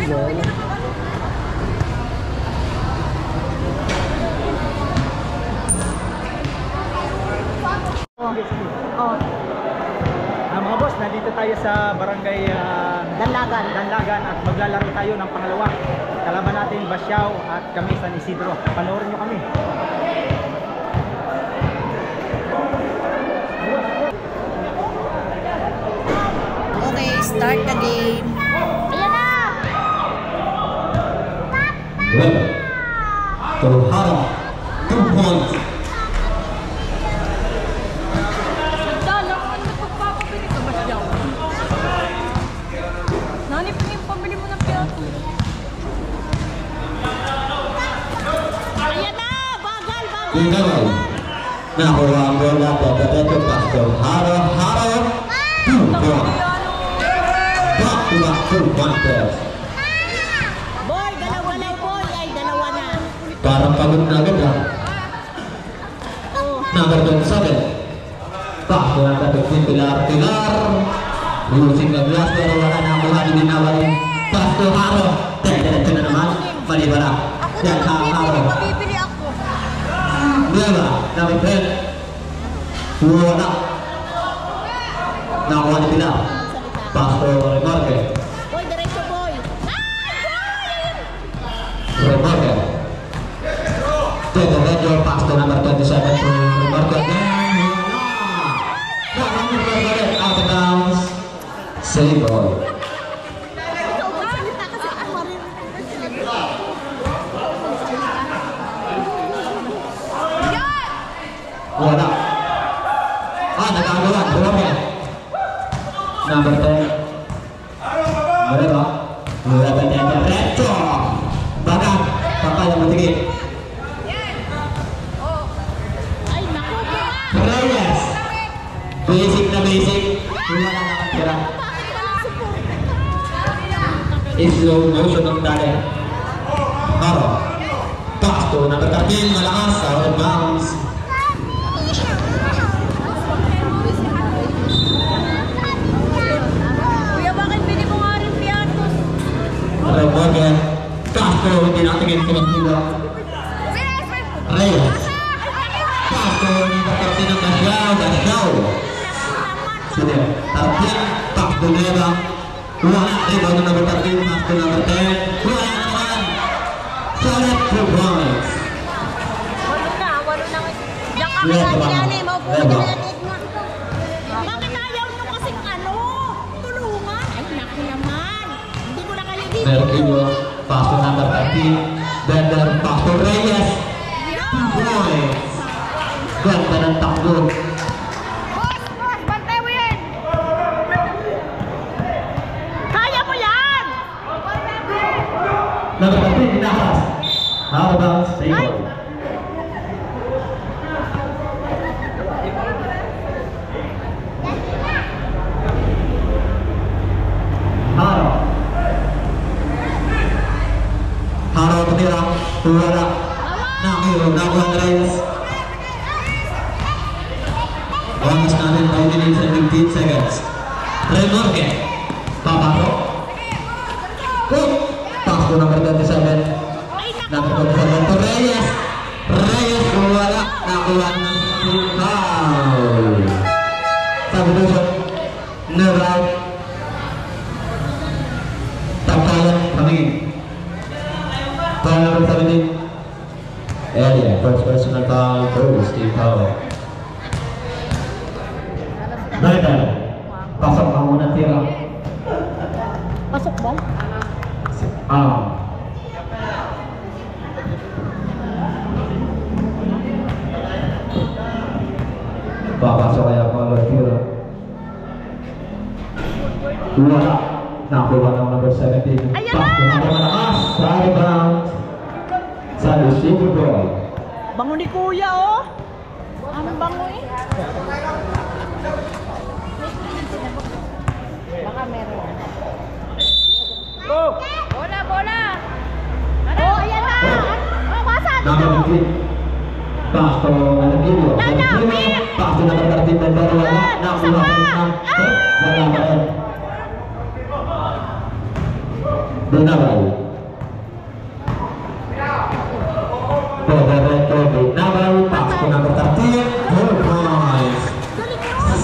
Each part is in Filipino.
Mga boss, nandito tayo sa barangay Danlagan at maglalaro tayo ng pangalawa. Kalaban natin Basyaw at kami San Isidro. Panoorin nyo kami. Okay, start the game. Ayan na! To Hara, 2 points. Tinggal nakuha ang bola pagkatapos pasto Hara 2 points. Back to back 2 pointers. Boy, galaw-galaw boy. Ay, dalawa na. Parang pagod na agad ha. Number 27. Back to ang kapitid Pilar. Losing the glass pero wala na ang buhay din naman. Pasto Hara. Diretso na naman. Malibara. Yan Hara. Dua, number 10. Wala. Nakuha ni Pilar. Pasto Remarque. Boy, diretso boy. Remarque. Todo rejo, pasto number 27 to Remarque. Out of bounds. Save ball. Wala. Nagagawa. Remarque. Number 10. Berapa? Mula berjaya Reto. Bahkan Papa yang bertinggi. Reyes. Basic na basic. Wala na nakatira. Slow motion ng dali. Haro. Pasto na bertarkin malakas. Out of bounds. Remarque. Pasto hindi natingin sa magdula. Reyes. Pasto hindi bertarkin ng Basyaw. Sudah. Tarkin. Pasto neba. Wala. Rebound na bertarkin. Pasto number 10. Wala naman. Solid 2 points. Walo na. Diyan kami lagi yan eh. Maupo ka na yan. Bakit ayaw nyo kasing tulungan? Ay, naku naman. Hindi ko na kayo dito. Merkino, pasto number 13. Bender, pasto Reyes. 2 points. Ganda ng takbo. Boss, bantay mo yan. Kaya mo yan. Number 13, inahas. Out of bounds, save ball. Haro petira, wala. Nakuha ng Reyes. Oras natin 5 minutes and 15 seconds. Remarque. Paparo. Pasto number 27. Number 27 to Reyes. Reyes wala. Nakuha ng foul. Substitution. No right. Tagkalan. Pamingin. Foul number 17. Area. First personal foul to Steve Powell. Bender. Pasok ang unang tira. Pasok ba? Papasok kaya ang tira. Wala. Nakuha ng number 17. Pasok na malakas. Sa rebound. Sa receiver ball. Bango ni Kuya oh. Ang bango eh. Baka meron. Bola. Oh, ayan na. Oh, masa dito. Pasto Alvino. Pasto na bertartin dan baru nakuha ng wala ba yan. Donabal. Roberto Donabal, pass to number 13, 4 points.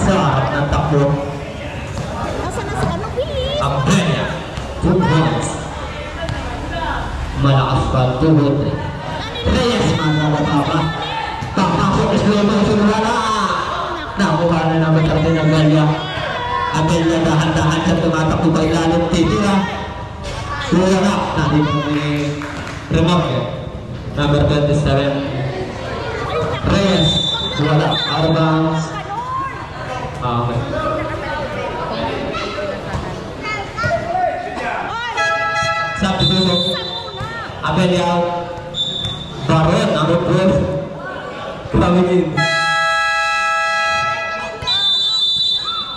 Sarap ng takbo. Nasaan na si ano, bilis? Ang Brenya, 2 points. Malakas pa, 2-3. Reyes, malalata pa. Papasok, slow motion, wala. Nakuha na naman sa Tinagalia. Abelia, dahan-dahan siya tumatakbo pa ilalim, titira. Wala na, natin po may remarke. Number 27. Reyes, wala. Out of bounds. Okay. Substitution. Abelia, Baron, number 12. Coming in.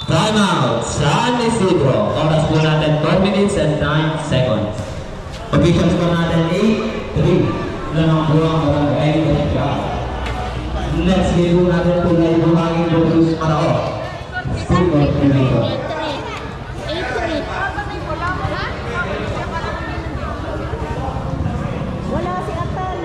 Time out. San Isidro. Oras po natin 4 minutes and 9 seconds. Officials po natin 8-3. Ilan ang buwang barangay Basyaw. Next game po natin tunay buhangin versus Marao. Single division. 8-3. Wala si Atan.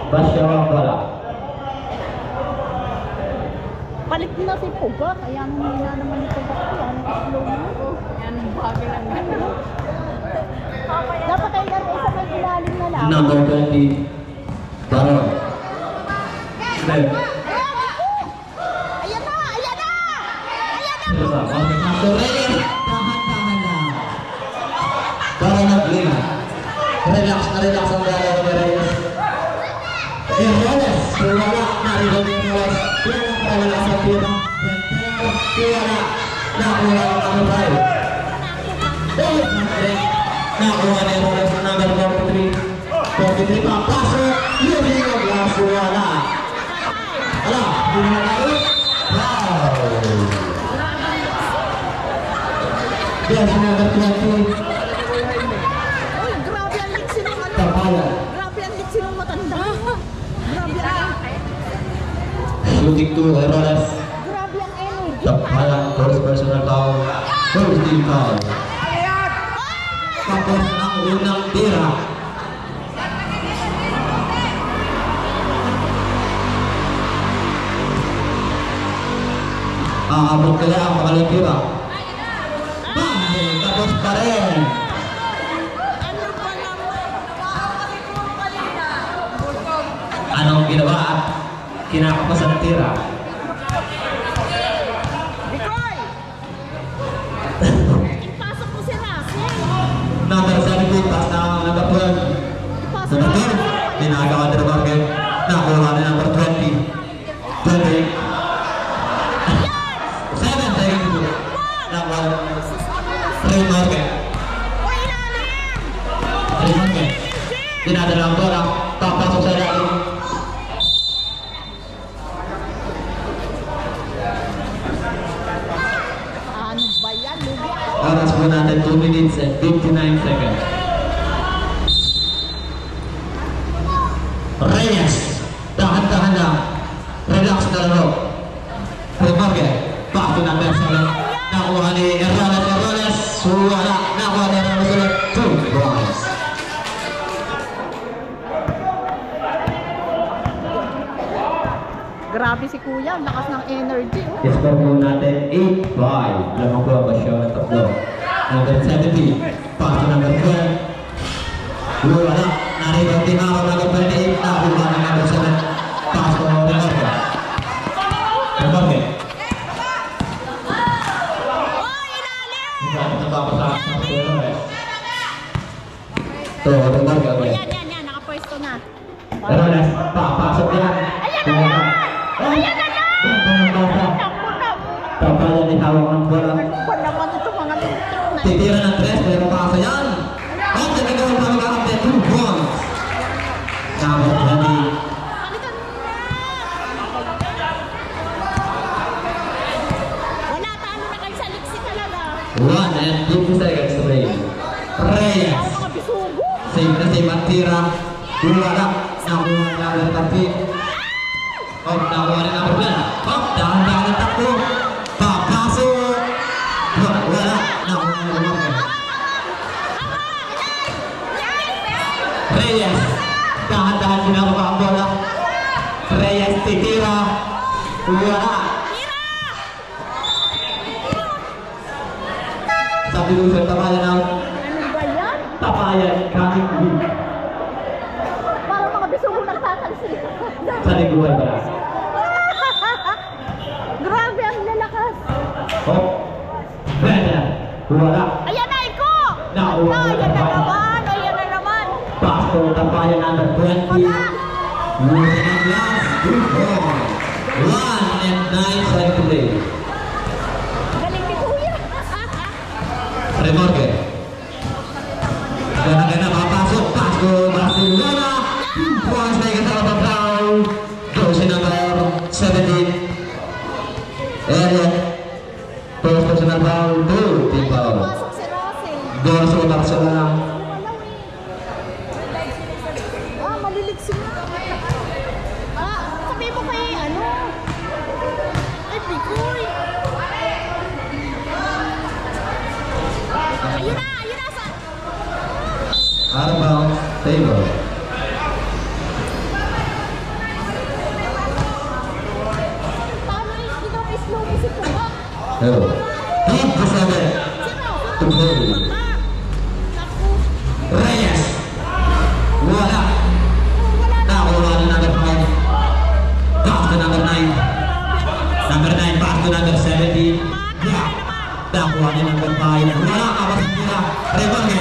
Basyaw ang bola. Palit na si Puga, kaya nung na naman ito ba? Yan ang slow mo. Yan ang bagay lang na. Dapat kayo lang isa may ilalim na lang. Number 20. Baron. Left. Ayan na! Ayan na! Ayan na! Diba? Okay, Master Reyes. Tahan-tahan lang. Baron at Lina. Relax na relax ang bola ni Reyes. Herroles. Wala. Narito ni Herroles. Wala sa tira. Wala. Nakuha ang kamabay. Nakuha ni Herroles sa number 43. 43 pa. Paso. Using ang glass. Wala. Wala. Bumalayo. Wow. Yes, number 20. Uy, grabe ang liksi ng ano. Tapalan. Grabe ang liksi ng matanda. Grabe ang... Shooting to Herroles. Grabe ang energy. Tapalan. First personal foul. First team foul. Tapos ang unang tira. Abot kaya ang pangalang tira. Tapos pa rin. Ano ba naman? Anong ginawa at kinakapasan ng tira? Bikoy! Ipasok mo si Russell. Number 17, taas na ang number 12. Ipasok Number mo. 12, ginagawa din ang market. Nakuha na number 20. 20. 7 seconds to go. Nakuha na 3 market. O ilalim! 3 market. Dinadala ang bola. Papasok sa ilalim. Ano ba yan? Lugi. Oras po natin 2 minutes and 59 seconds. Reyes, dahan-dahan lang. Relax na laro. Remarque, back to number 7. Nakuha ni Herroles. Wala. Nakuha ni Herroles ulit. 2 points. Grabe si Kuya, ang lakas ng energy. Oh. Score po natin 8-5. Lamang po ang Basyaw ng tatlo. Number 70. Pass to number 12. Wala. Narito ang tinaro number 28. Nakuha ni number 7. Pass to Remarque. Remarque. Ito, Remarque. Okay. Yan, nakapwesto na. Herroles, papasok yan. Ayan na! Ayan na! Naku, naku! Tapalan ni hawak ng bola. Ano naman ito mga lintro na? Titira ng 3, pero pasa yan. At nagagawa pa magkakapte 2 points. Number 20. Palitan mo na! Wala, talo na kayo sa liksi talaga. 1 and 50 seconds to play. Reyes. Ang mga bisugo. Save na save ang tira. Wala. Nakuha lang ng 13. Oh, nakuha rin ang plan. Oh, dahan-dahan ang takbo. Papasok. Wala. Nakuha rin ang plan. Reyes. Dahan-dahan sinama ang bola. Reyes titira. Wala. Sabi ko sa tapayan ng Ano ba yan? tapayan coming week. Parang mga bisugo nagtatalsik. Sa liguan ba? Grabe ang lalakas. Oh. Reyes. Wala. Ayan na, Iko! Nakuha Ayan rin na ang plan. naman, ayan na naman. Pasto tapayan number 20. Losing ang last. Good ball. 1 and 9 seconds to play. Galing ni Kuya. Remorque. Gana-gana makapasok. Pasko Barcelona. Points na ikasama pa foul. Closing number 17. Eric. First personal foul. 2 team foul. Pasok si Russell. Goal sa Barcelona. Maliligsin na. Sabi mo kay ano? Ay, Bikoy. Ayun na sa... Out of bounds. Table. Paano slow mo si Kuya? Oh. Deep to 7. To play. Naku. Reyes. Wala. Nakuha na number 5. Pass to number 9. Number 9, pass to number 17. Yeah. Nakuha na number 5. Wala ka ba sa tira? Remorque.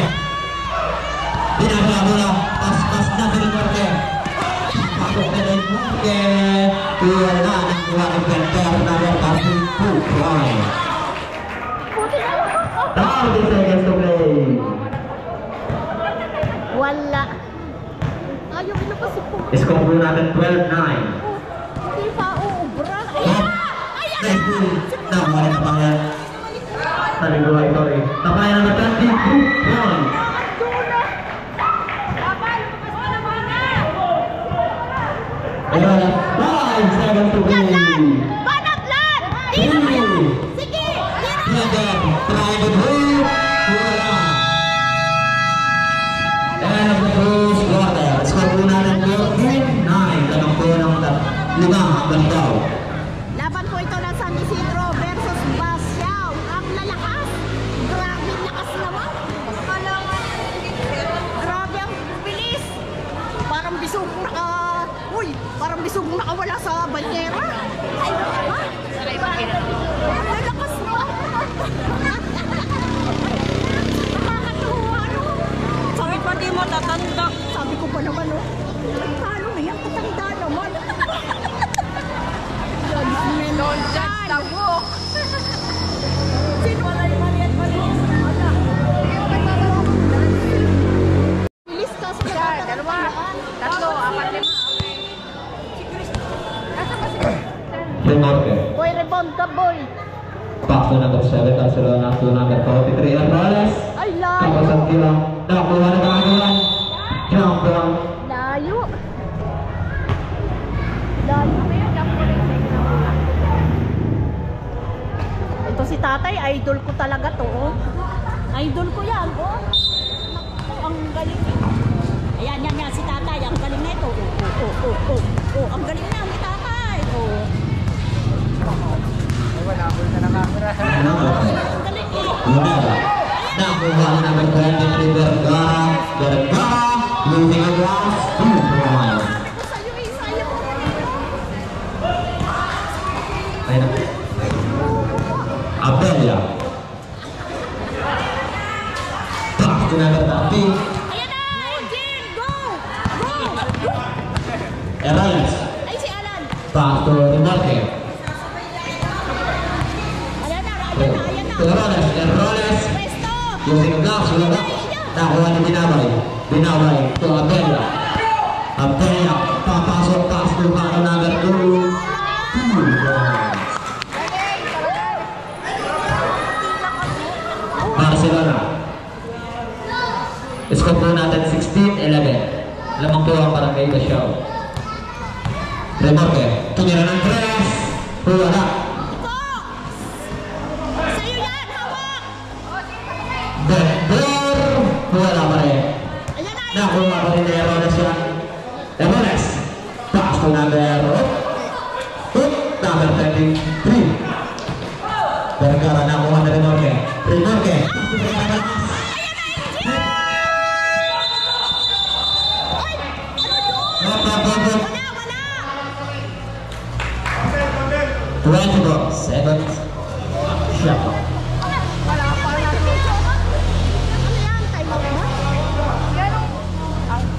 Binaba bola. Pas na si Remorque. Pasok na Remorque. Wala. Nakuha ng Belter. Number 32. Point. Buti na lang. 30 seconds to play. Wala. Ayaw ilabas si Kuya. Score po natin 12-9. Hindi pa uubra. Ayan na! Ayan na! Nakuha rin ang pangalan. Taliguay, sorry. Tapayan naman 22 points. Ayan, 5 seconds to play. Banatlan! Dino mo yan! Sige! Dino! Again, try to move. Wala. End of the first quarter. Score po natin 14-9. Tanong po ng 5 hanggang daw. Laban po ito ng San Isidro versus Basiao. Ang lalakas. Grabe ang lakas naman. Grabe ang bilis. Parang bisugong parang bisugong nakawala sa banyera. Ay, ha? Ang lalakas mo. Nakakatuwa, no? Sabi pa di mo tatanda. Sabi ko pa naman, no? Paano na yan? Tatanda naman. Don't judge the book. Sino wala yung Marian Marian? Bilis ka sa lahat. Dalawa. Tatlo, apat, 5. Si Chris. Nasa pa si Remorque. Boy, rebound ka, boy. Pass to number 7, Barcelona to number 43, Herrales. Ay, layo. Tapos ang tira. Nakuha na kagalan. Jump ball. Layo. Layo. Ito si tatay, idol ko talaga to. Oh. Idol ko yan. Oh. Naku, ang galing. Ayan, yan, si tatay. Ang galing na ito. Oh, ang galing na si tatay. Oh. Wala ko na nakakura. Ang galing eh. Wala. Nakuha na number 23, Vergara. Vergara. Losing ang last 2 points. Sa'yo eh, sa'yo. Ayun na. Abelia. Pass to number 30, Ayan na, Jin, go! Go! Herrales. Ay, si Alan. Pass to Remorque. Ayan na. Herrales. Presto! Losing ang last. Wala. Nakuha ni Binabay. Binabay to Abelia. Abelia. Papasok. Pass to number 2. 2 points. Barcelona. Score po natin 16-11. Lamang po ang Barangay Basiao. Remorque. Tumira Wala. Iko! Sa'yo yan, hawak! Beber. Wala pa rin. Ayan na, Nakuha pa rin ni Erones yan. Erones. Pass to number number 33. Vergara nakuha na Rinorque. Rinorque. wala! 24 seconds. Shot. Wala pa na. Ano yan? Time out ba?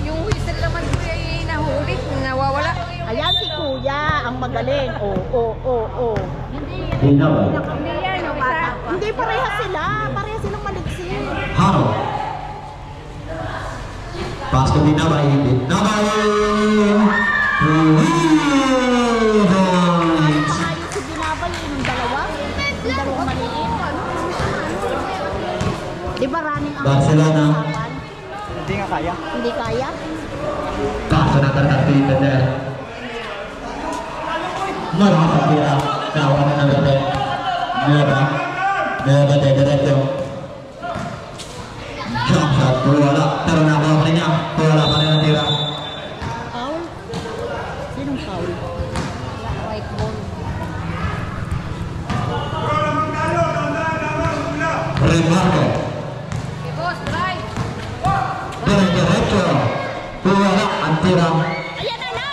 Yung whistle naman kuya yung nahuli, nawawala. Ayan si Kuya, ang magaling. Oo. Dinaway. Hindi yan, yung bata. Hindi pareha sila. Pareha silang maliksi. Haro. Pass to Dinaway. Dinaway. Ayos si Binabay yung dalawa. Yung dalawang maliit. Di ba running ang Barcelona. usapan? Hindi nga kaya. Hindi kaya? Pass to number 13. Beber. Marami sa tira. Nakuha na number 10. Nueva de Derecho. Jump shot. Wala. Pero nakuha pa rin niya. Wala pa rin ang tira. Foul? Sinong foul? White ball. Remarco. Okay, boss, drive. Derecho. Wala ang tira. Ayan na,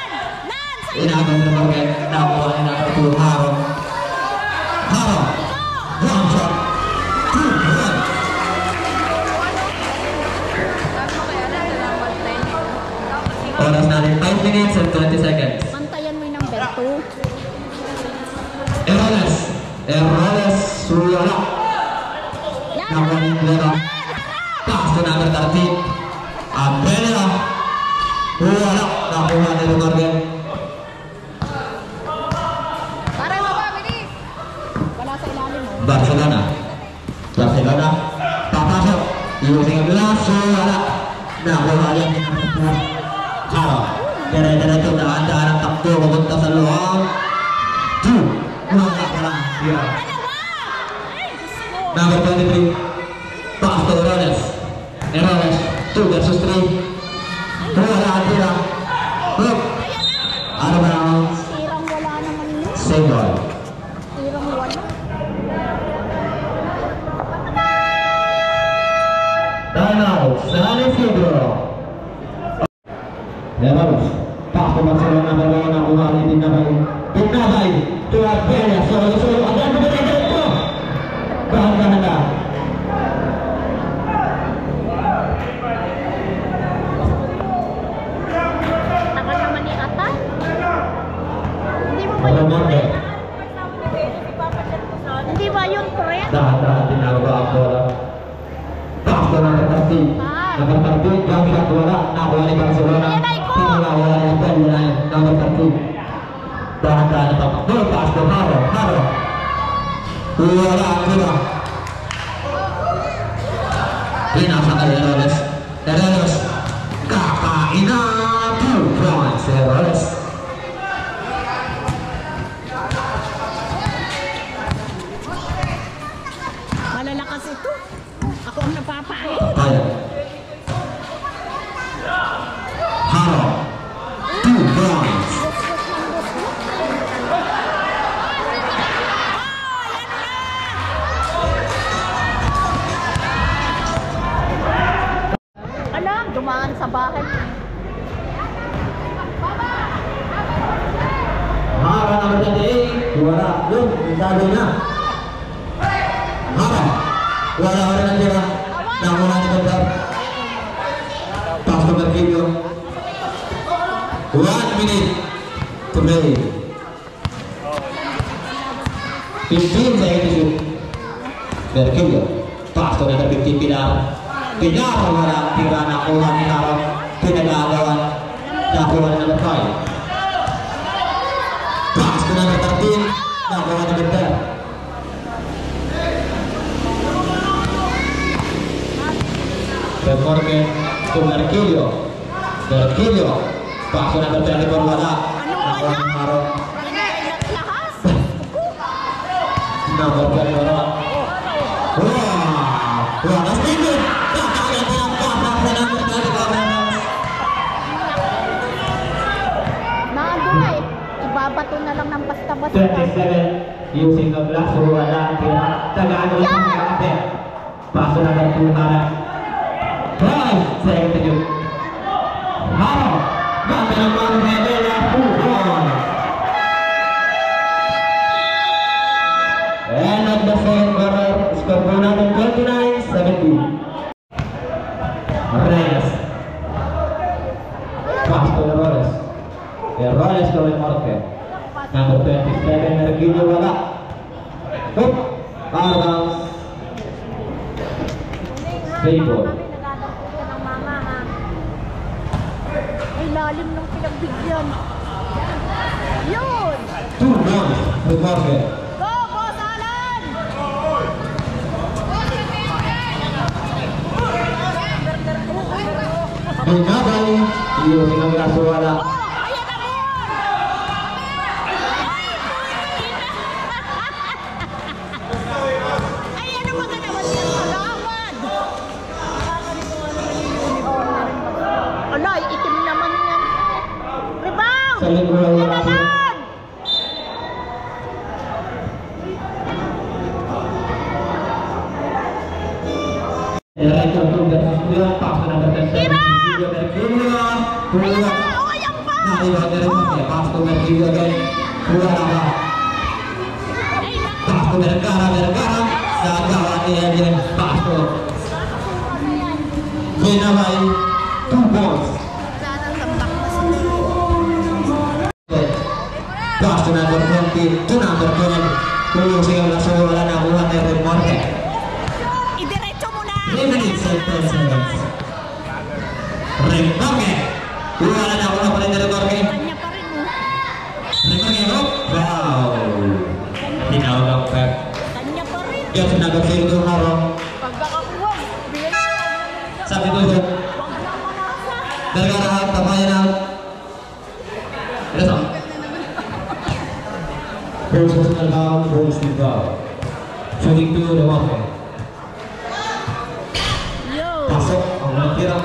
Nan! Sa'yo! Inaagaw na naman. Nakuha na natin ito. Haro. Haro. One shot. 2-1. Sabi mo kaya na, salamat na yun. Oras natin 5 minutes and 20 seconds. Pantayan mo yung number 2. Eroles. Eroles. Wala. Yan! Nakuha na yung lero. Pass to number 13. Abela. Wala. Nakuha na yung Morgan. Para Baba, bilis. wala sa ilalim mo. Barcelona. Barcelona. Papasok. Using a glass. Wala. Nakuha niya. Haro. Dire-diretso daan-daan ang takbo. Pupunta sa luwang. 2. Wala ka lang. Yeah. Number 23. Pass to Eroles. Eroles. 2 versus 3. Wala ang tira. Hook. Ano ba ang Tirang wala naman yun. save ball? Tirang wala. Timeout. San Isidro. Eroles. Pass to Barcelona. Nakuha nakuha ni Dinabay. Dinabay. To Abela. Solo. Agad mo diretso. Bahan na. Tagal naman ni Ata. Hindi mo ba Ano yun mo, friend? eh? Hindi ba yun friend? Dahan-dahan tinawag ang bola. Pass to number 13. Number 13, jump shot wala. Nakuha ni Barcelona. Ayan, Aiko! Pinawala yung ball na yun. Number 13. Dahan-dahan na papak. Pass to Haro. Haro. Wala ang sila. Pinasa kay Eroles. Eroles. Kakain na. 2 points. Eroles. Malalakas ito. Ako ang napapain. Kaya. Haro. 2 points. Alam, dumaan sa bahay. Haro number 28. Wala. Yun. Isado na. Haro. Wala ka rin ang tira. Nakuha ni Bandar. Pass to Merquillo. 1 minute to play. 15 seconds to shoot. Merquillo. Pass to number 15 Pilar. Pilar. Wala ang tira. Nakuha ni Haro. Pinag-aagawan. Nakuha ni number 5. Pass to number 13. Nakuha ni Bandar. Remorque to Merquillo. Merquillo. Paso number 34 wala. Nakuha ni Haro. Lahas. Number 21. Wah, that's good. Kaya ng kapak na number 21. Nandun eh. Ibabato na lang ng basta-basta. 37 using the glass wala kaya tagado ng kapit. Paso na ng tunaran. Right, second to you. How? Ganda ng mga medalla pupon. And at the second quarter, score po natin 29-17. Reyes. Pass to the Roles. Roles going Morte. Number 27, Mergilio wala. Hook. Arbounds. Stable. Ay, lalim ng pinagbigyan. Yun! 2 points to Morte. Go, Boss Alan! Binabay. Using ang glass wala. Oh, ayan na mo! Ay, ano mga naman yan? Kalawad! Alay, itim naman yan. Rebound! Sa likuran Yan wala. naman! Right control versus Kuya. Pass to number 10. Mergilio. Ayan na! Oh, ayan pa! Naiwan na rin Morte. Pass to Mergilio again. Kuya na ba? Ay, naku! Pass to Vergara. Nagawa niya yan. Pass to Binabay. 2 points. Pass to number 20 to number 12. Tulusing ang laso wala na kuha ni Red Morte. Idiretso mo na! 3 minutes and 10 seconds. Red Morte. Wala na kuha pa rin ni Red Morte. Kanya pa rin mo. Red Morte, oh. Wow. Tinawag ang pep. Kanya pa rin. Yan sa number 0 to harong. Pagkakakuha, bigyan mo. Sabi ko siya. Wag na manasa. Vergara out. Tapayan out. Yes, oh. First personal foul, first team foul. Shooting 2 the Morte. Yo! Pasok ang natira.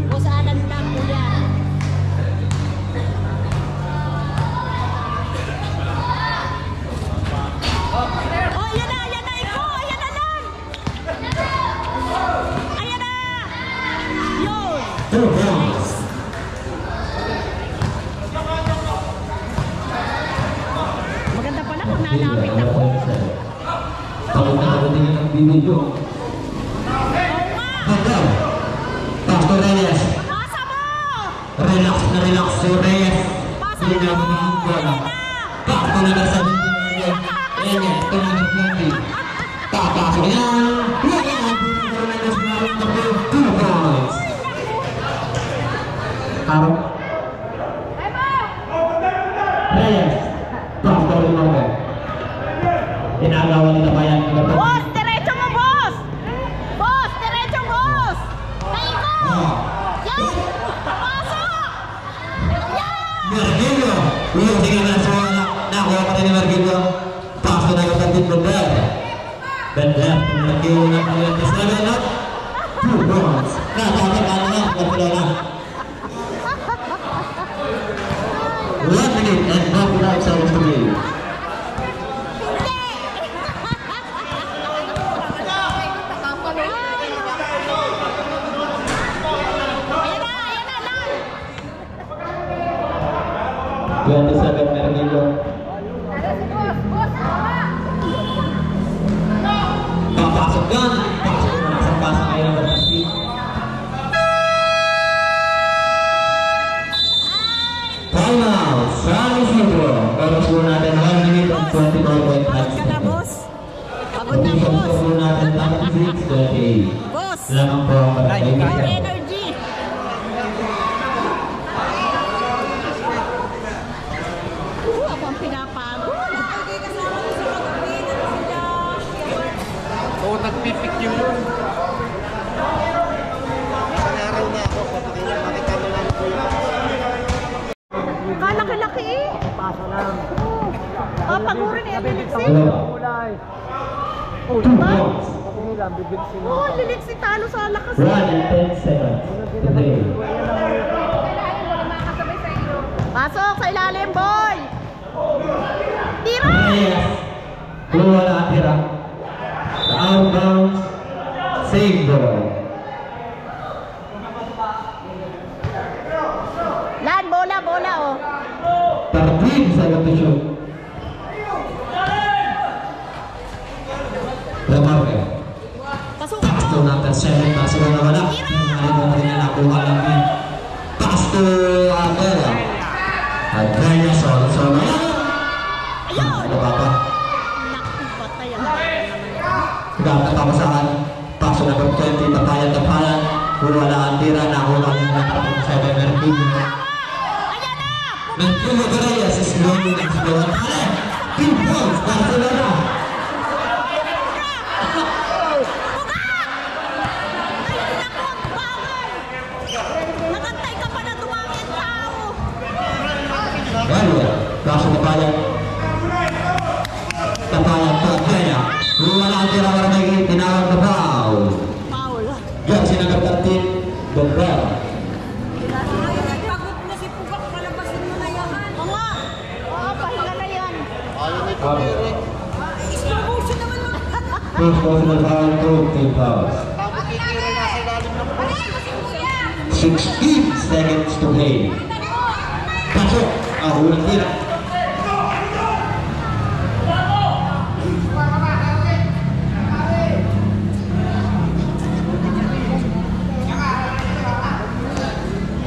Boss Alan lang po yan. Oh, ayan na, ikaw, ayan na lang. Ayan na. Yun. 2 points. Maganda pala kung nalapit ako. Takot na ako din yung video. Oo nga. Hanggang. Pass to Reyes. Pasa mo. Relax na relax si Reyes. Pasa Hindi na mo. mga bola. Ayan na. Pass to number 17. Reyes to number 20. Papasok yan. Reyes. 2 points. Harap. Reyes. Pass to Rinaldo. Inagawa nila pa yan. Boss, diretso mo, boss. Boss, diretso, boss. Taiko. Yan. Pasok. Yan. Mergilio. Using ang laso wala. Nakuha pa rin ni Mergilio. Pass to number 13. Bender. Mergilio na pangyayon. Is na lang. 2 points. Natatakaan na. Wala na. 1 minute and 49 seconds to play. Ayan na, lang. 27 Mergilio. Papasok yan. Pasok na sa pasa kayo ng Bertasi. Time out. Sally Silva. Oras po natin 1 minute and 24.5 Pagod ka na, seconds. boss. Pagod na, Condition boss. po natin 36-38. Boss. Lamang po ang Ay, Barangay More kaya. Minsan. energy. Ako ang pinapagod. Oo, nagpipicture yun. Isang araw na ako, makita mo lang po yung Kaso lang. Papagurin na yung Liliksi. Kulay. Oh, diba? Sabi nila, bibigsin mo. Oh, Liliksi talo sa lakas. 1 and 10 seconds. Today. Makakasabay sa iyo. Pasok sa ilalim, boy! Tira! Reyes. Wala na tira. Outbound. Save ball. Lan, bola, oh. 13 seconds to shoot. Remarque. Pasukan Pass mo. to number 7. Pass to naman na. Nangyari mo rin na nakuha lang yun. Pass to Andrea. Andrea, solo. Ayun! Ano ba pa? Naku, patay ang Gata papasahan. Pass to number 20. Tapayan. Wala ang tira. Nakuha lang yun. 7 Merkin. Ayan na! Merkin Reyes is going to explore. Pin points. Barcelona. Ay, naku, ang bawal! Nakantay ka pa na tumangin tao! Well, kaso tapayan to Andrea. Wala ang tira para may tinawag na foul. Foul. Yan, sinagat 13. Dombel. Pagod na si Pugak, palabasin mo na yaman. Oo nga. Oo, pahinga na yan. Promotion naman mo. First personal foul to team fouls. 16 seconds to play. Pasok. Unang tira.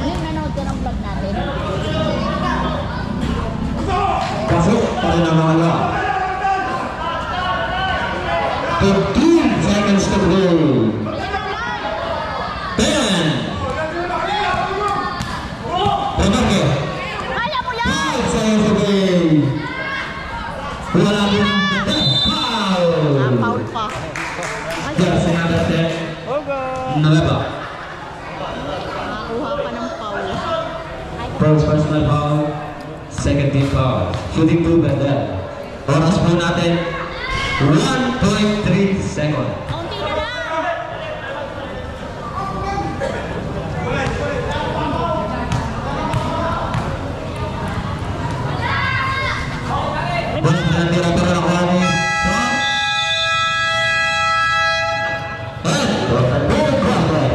Ano nanood ka ng vlog natin? Pasok. Para na mga law. 15 seconds to play. 10. Remarque. Kaya mo yan! 5 seconds to play. Wala din ang foul. Foul pa. Yan, sinagat 10. Nalaba. Nakakuha pa ng foul. First personal foul, second team foul. Shooting 2 Bendel. Oras po natin, 1.3 second. Kaunti na lang! Wala na tira pero nakuha ni Ron. Good brother.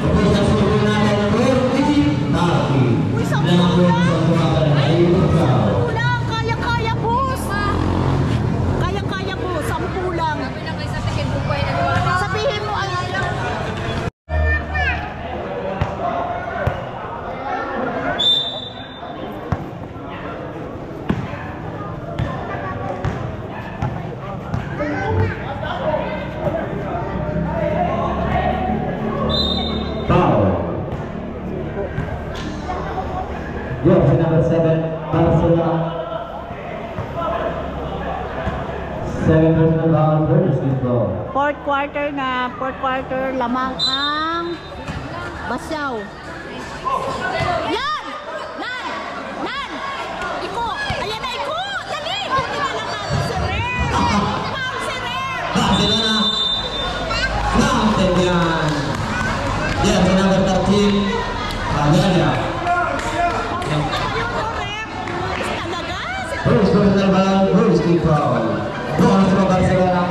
Tapos ang suko natin, 40-30. Lang po sa tumagal na iyong foul. Kulang! Kaya-kaya, boss! Kaya-kaya, boss. 10 lang. Sabi na kayo sa tikin bukay na wala. Sabihin mo ay... Foul. Jersey number 7, Barcelona. 7 personal foul, first team foul. Fourth quarter, lamang ang Basyaw. Yan! Nan! Iko! Ayan na, Iko! Dali! Buti na lang natin si Rer! Foul si Rer! Barcelona. Mountain yan. Jersey number 13, Magalia. Ayun o, Rer! Talaga! Si First personal foul, first team foul. Bonus for Barcelona.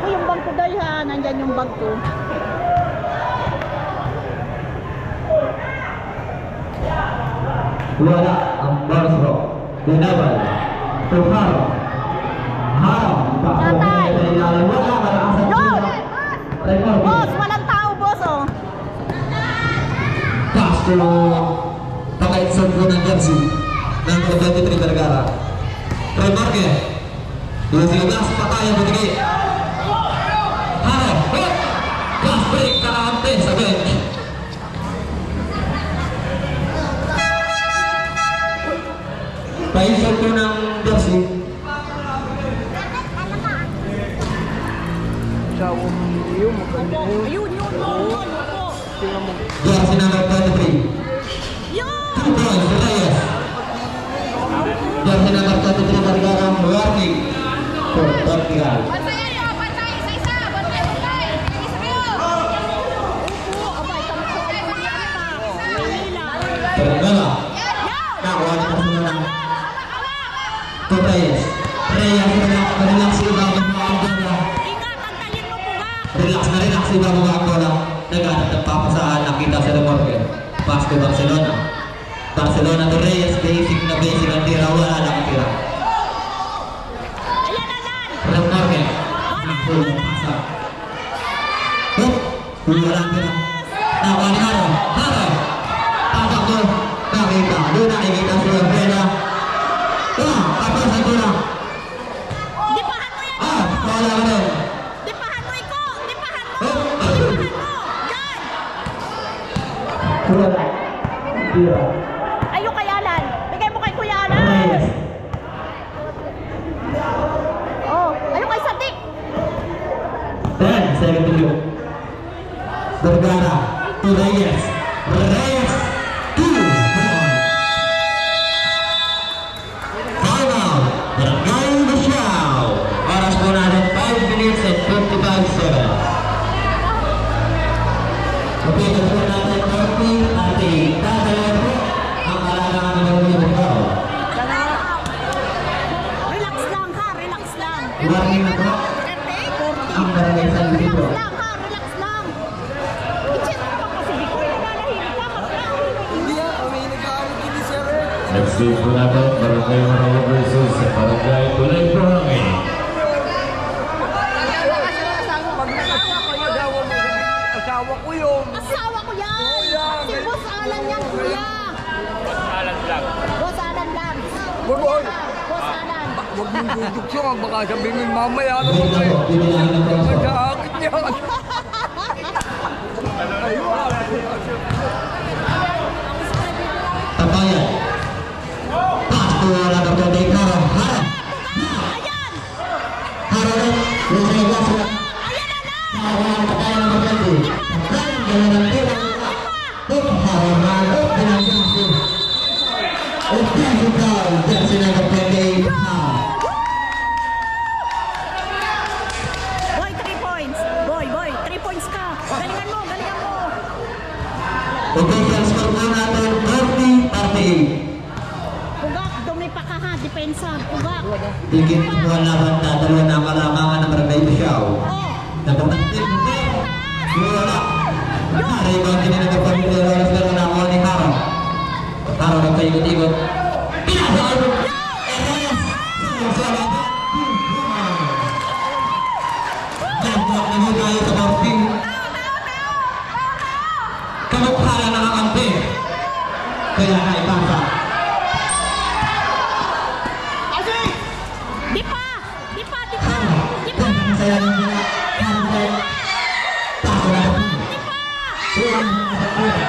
Ay, yung bag ko day ha. Nandyan yung bag ko. Wala ang Barcelona. Dinabal. Tuharo. Harap. Tatay. Wala ka na asal. Yun! Record. Boss, walang tao, boss, oh. Pass to pakaitsan ko ng jersey ng 23 Vergara. Remarque. Yung silas patay ang butigay. Harap. Pass break karante sa bench. Paisal ko ng jersey. Asawa mo yun, maganda yun. Ayun, yun, opo. Tingnan mo. Jersey number 23. Yun! 2 points, Reyes. Jersey number 23, Vergara, warning for Portugal. Bantay kayo, bantay. Isa-isa. Bantay. Isa kayo. Opo, abay, kami ko ay Manila. Vergara. Nakuha niya sa mga to Reyes. Reyes, relax si Ibago mga bola. Ingat, ang talin mo po nga. Relax si Ibago mga bola. Naghanap ng papasahan, nakita sa remorque. Pass to Barcelona. Barcelona to Reyes, basic ang tira, wala lang tira. Ayan na nan. Remorque. Nakul ng pasa. Hup! Wala lang tira. Nakuha ni Haro. Haro! Pasak to. Nakita. Doon nakikita si Ortega. Apa sa tira? Dipahan mo yan. Wala ka rin. Dipahan mo iko. Dipahan mo. Oh. Dipahan mo. Yan. Wala. Tira. Ayun kay Alan. Bigay mo kay Kuya Alan. Reyes. Oh, ayun kay Sadik. 10, second to you. Vergara to Reyes. Reyes 2. Final. Barangay Basiao. Oras po natin 5 minutes and 55 seconds. Okay, ito po natin 30 at tatalayan po ang kailangan ng Barangay. Relax lang ha, relax lang. Warning na po ang Barangay San Luis. Relax lang ha, relax lang. I-check mo pa kasi di ko nananahimik ka. Next game po natin, Barangay Marawa versus Barangay Tulay Buhangin. Pag nag-asawa ko, asawa mo. Asawa ko yun. Asawa ko yan. Si Boss Alan yan, kuya. Boss Alan lang. Boy, Boss Alan. huwag mong dudukso. Baka sabihin mo mamaya ano Wait lang po, bibilangin ng peso. Mag-aakit niya. Tabayan. Pass to number 20, Haro. Haro. Ayan. Haro rin. Reyes sila. Ayan na lang. Haro ang patayan number 20. Patayan, gano'n ang tira. Haro man. Pinagkasi. Physical. Jersey number 28. Boy, 3 points. Boy, 3 points ka. Galingan mo, galingan mo. Official score po natin 30-38. Pugak, dumi pa ka ha, depensa. Pugak. Tigit po ang laban na dalawa na kalamangan ng Barangay Basiao. Oh. Nagpapansin mo. Wala. Rebound din na nagpapamilya oras pero nakuha ni Haro. Haro nagpaikot-ikot. Pinasaan! Reyes! Sumunod! Nagbuwak na mo tayo sa boxing. Kamukhala na ang kampi. Kaya naipasa. Di pa. Di pa, di pa. Di pa. Saya ng mga kampi. Paso na po. Di pa. Tulang na sa kuya.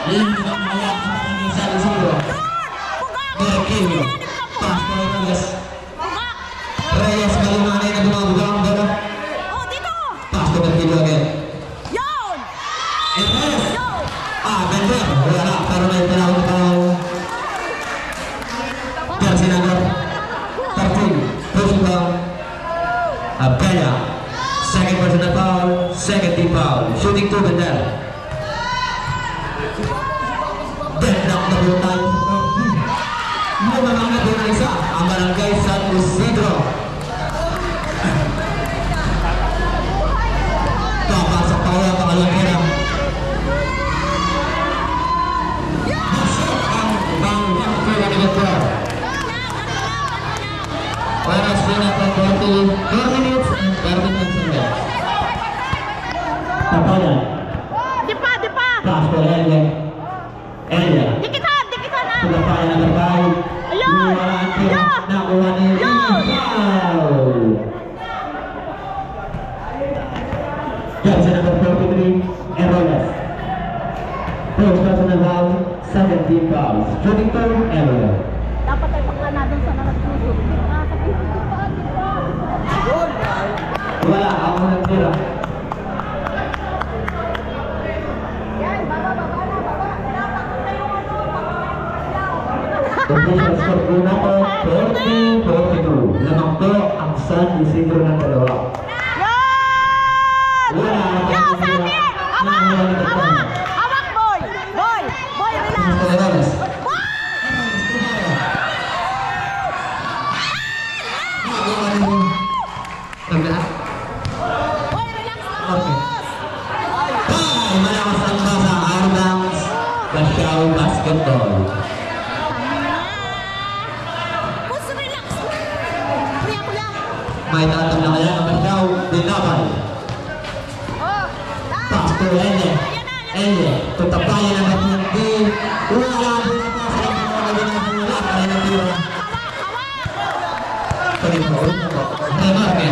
Lingkod ang maya sa panging sa Isidro. Pugak. Merkilio. Paso na Reyes. Pugak. Reyes Malimani na bumabugang bola. Oh, dito. Paso na Merkilio again. Yun. Reyes. Yun. Bender. Wala. Pero may panahon na panahon. Jersey number 13. First foul. Abella. Second personal foul. Second team foul. Shooting to Bender. Bendang na po tayo sa 14. Lumamang na po na isa. Ang Barangay San Isidro. Kapasok pa kaya pangalawang kira. Masok ang bangwang kaya ni Bender. Oras po natin 4 minutes and 30 seconds. Tapayan. Di pa, di pa. Pass to Elia. Dikitan, dikitan na. Tapayan na berbay. Ayun! Niwalaan kira. Ayun! Nakuha ni Ayun! Foul. Jersey number 43, Eroles. First personal foul, second team foul. Shooting to Eroles. Dapat ay pakla na dun sa nanagsuso. Di pa, sabihin ko pa, di pa. Wala, ako nagtira. Condition score po na po, 40-42. Lamang po ang San Isidro ng dalawa. Wala, Hawak, boy! Boy! Boy, relax! Relax. Boy, relax na, Okay. boss! Ay, malakas ang basa, Ardams, Basyaw Basketball. Boss, relax na! Kuya. May tatang na kaya ng Basyaw, Dinabay. Oh! Pasto, Ende, tutapayan ang matindi. Wala din ang basa ng mga nabinabula. Kaya ng tira. Pagin mo, Remarque,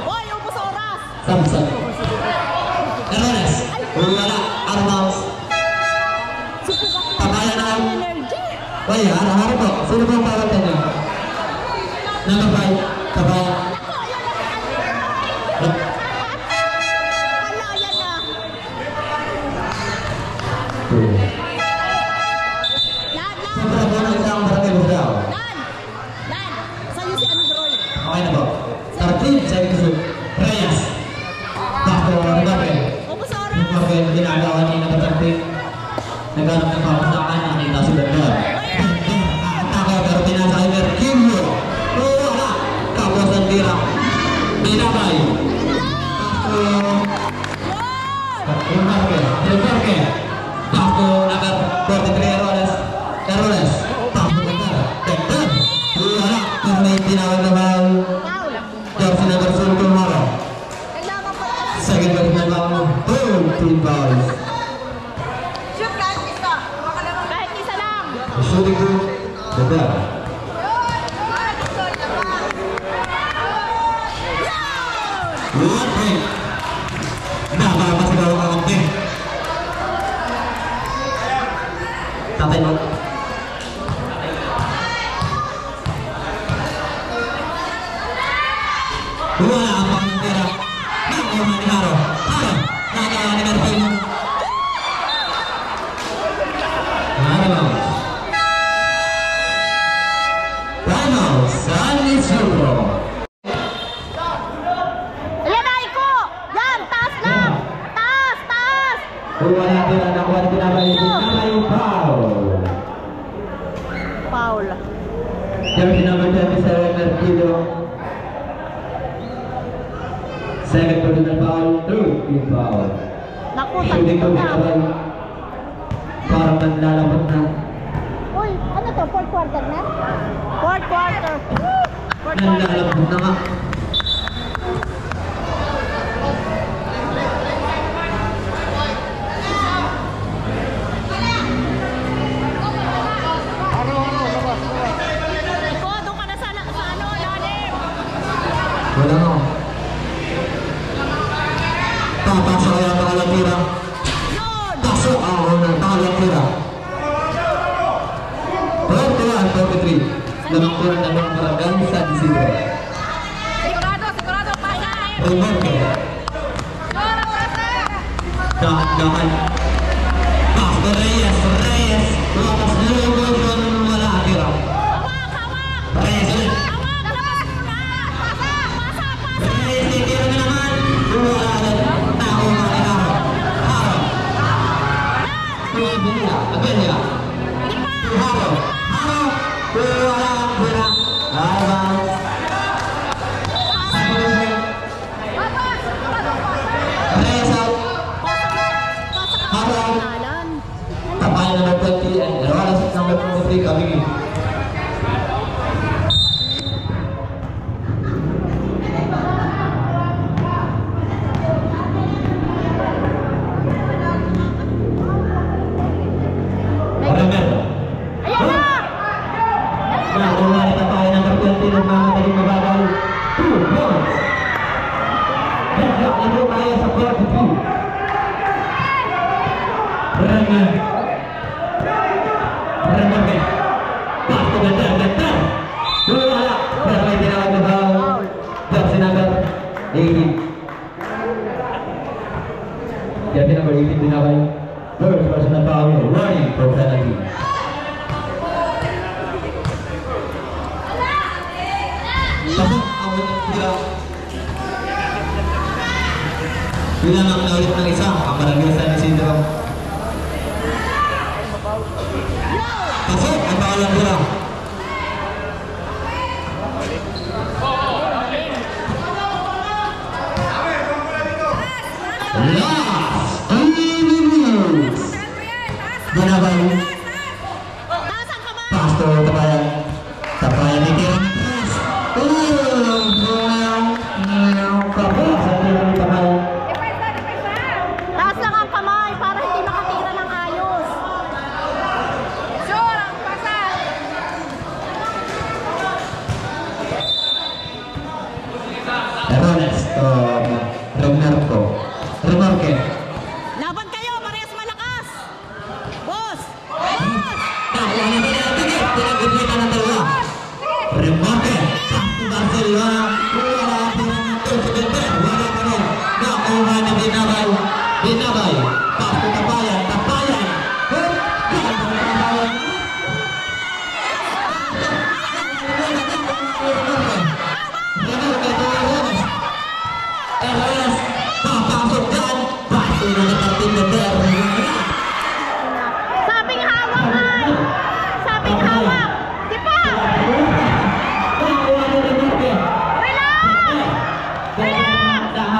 Boy, ubos oras! Samson. Erones, wala, Ardams. Tapayan na. Energy! Wait, harap po. Sino po ang pawatan niyo? Number 5, tapayan. Hala, yan na! Lan! Siyempre po ng isang barangay Basyaw. Lan! Sa'yo si Android. Okay na po. 13, second to Reyes. Pasto, Remarque. Ubos oras! Remarque, ginagawa niya ng batanting. Naghanap ng papasakan, nakita si Bernard. Atake, pero pinasa kay Mercilio. Wala. Kapos ang tira. Dinabay. Remarque. Pasto, number 43, Erones. Pasto, number 10. Wala. Pero may tinawag na bawal. Foul! Jersey number 4, Maro. Kailangan pa lang. Second ball na bawal. Boom! Team fouls. Shoot, kahit isa. Kahit isa lang. Shooting group, the bell. One break. Napapasigaw ang kampi. Tatay mo. Wala ang pangtira. Nakuha ni Haro. Haro. Nakakala ni Marcelino. Timeout. Timeout. San Isidro. Ayan na, Iko! Yan, taas lang! Taas! Wala tira. Nakuha ni Tinabay. Tinabay yung foul. Foul. Jersey number 27, Mercilio. Second personal foul, third team foul. Naku, Shooting to Tinabay. Parang nanlalabot na. Uy, ano to? Fourth quarter na? Fourth quarter. Nanlalabot na nga. Iko, doon ka na sa ano, Lalim. Wala nga. Papasok kaya ang mga tira. Yun! Pasok ang unang mga tira. 41-43. Lamang po ng dalawang barangay sa Isidro. Sigurado, pasa! Remarque. Dahan-dahan. Pasto Reyes. Lakas lugo siya ng wala tira. Hawak! Reyes ulit. Hawak! Labas muna! Pasa! Reyes titira na naman. Wala agad. Tao na ni Haro. Aganya. Haro. Wala ang tira. Bounce. Reyes out. Haro. Tapayan number 20 and Erones number 23 coming in. Remember. Ayan na! Nakuha ni tapayan number 20 nagmamadaling mabagal. 2 points. Headlock na po tayo sa 42. Remarque. Pasto ganda. Wala. Pero may tinawag na foul. Bilang na ulit ng isa, ang Barangay San Isidro. Pasok, ang pangalan nila. Last 3 minutes. Binabay. Pastor Tabayan. Tabayan ni Kira. Taas lang ang kamay para hindi makatira ng ayos. Sure, ang pasa. Ito next, Remarque. Laban kayo, parehas malakas. Boss! Takwa na tigil, pinag-ulitan ng dalawa. Remarque, Sakto Barcelona, wala po ng presidente, wala pa rin. Nakuha na Binabay, Pasto Tabayan, papasok dyan, Pasto na nakatindader. Sabing hawak ay! Sabing hawak! Di pa! Relax! Relax!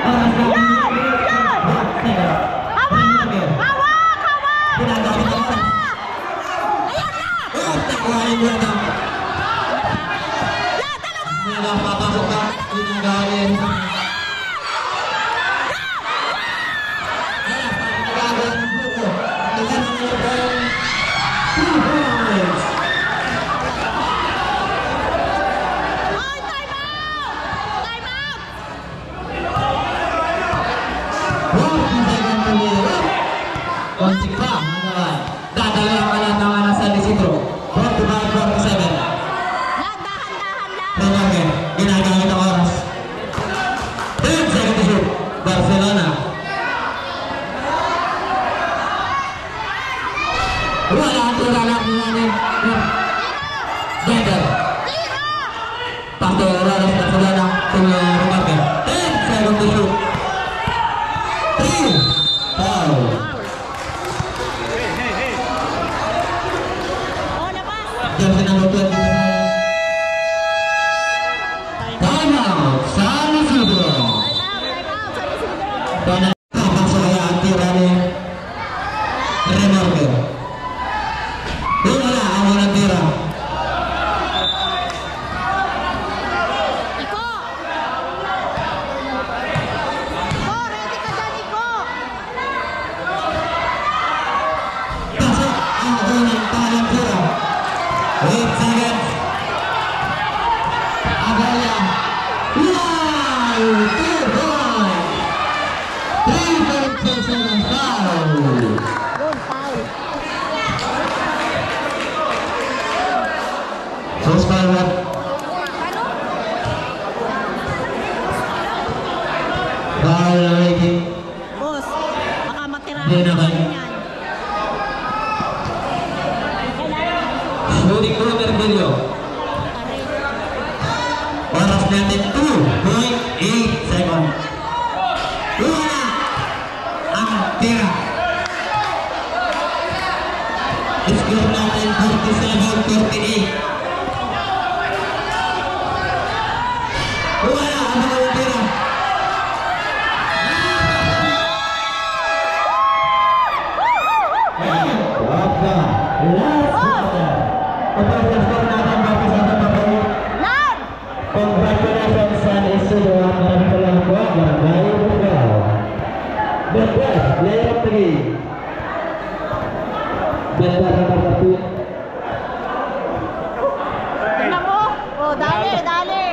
Yan! Yan! Hawak! Hawak! Hawak! Ayan na! Ayan na! Yan, dalawa! Papasok ka, ginagaling. Ay, time out! Time out! Kontik pa, mga kawan. Dadalawa ka lang ng anak sa Isidro. 45-47. Dahan-dahan lang! Remarque, ginagamit ang oras. 10 seconds to shoot. Barcelona. Wala ang tulalak ni Bender. Pasto Ramos Barcelona. Tuloy Remarque. 10 seconds to shoot. 3 foul. Oh, labas! Jersey number 20. Time out. San Isidro. Time out! Sabi si Bro! Panay papasok kaya ang tira ni Remarque. Wala ang unang tira. Iko! Iko, ready ka dyan, Iko! Pasok ang unang talang tira. 8 seconds. Agaya. Wow! 2 points. 3.2 seconds foul. Good, foul. So, score foul na rating. Boss, baka matirahan Hindi naman. yan. Shooting Ruder Bilio. Oras natin 2.8 seconds. Wala ang tira. Score natin 47-48. Wala ang mga tira. Lan! Congratulations San Isidro at maraming salamat po Barangay Bugao. The best player of the game. Best number 2. Tingnan mo. Oh, dali, dali.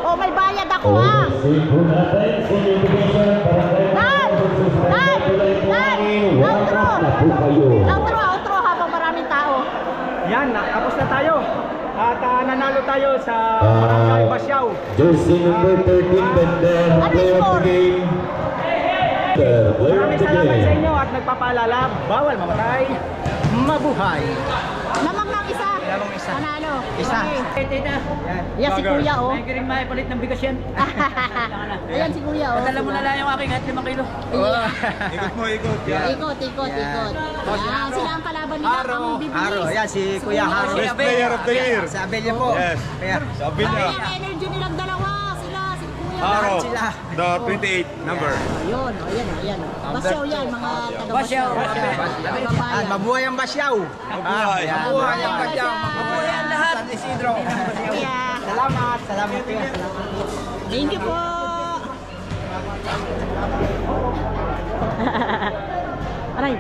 Oh, may bayad ako, ha? Lan! Lan! Lan! Outro habang maraming tao. Yan, tapos na tayo. At nanalo tayo sa Barangay Basyaw. Jersey number 13, Bender, player of the game. The player of Maraming the salamat sa game. inyo at nagpapaalala, bawal mamatay. Mabuhay. Lamang ng isa. Lamang isa. Panalo. Isa. Okay. Tita, Yan si Kuya, oh. may kiring maipalit ng bigas yan. Ayan si Kuya, oh. Padala mo na lang yung aking at 5 kilo. Ikot mo, ikot. Ikot. Yan, sila ang kalaban nila. Haro. Ang bibilis. Haro. Yan si Kuya Haro. Best player of the year. Sa Abelya po. Yes. Kaya, Sabi Ay, ang energy nilang dalawa. Sila, si Kuya. Haro, sila. the 28 number. Ayun, ayan. Basyaw yan, mga Basyaw. At mabuhay ang Basyaw. Mabuhay. Yan. Mabuhay ang Basyaw. Mabuhay ang lahat. San Isidro. Salamat. Salamat Kuya. Thank you po. Aray.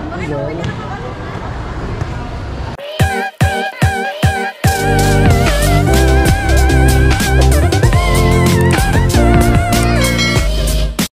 Bakit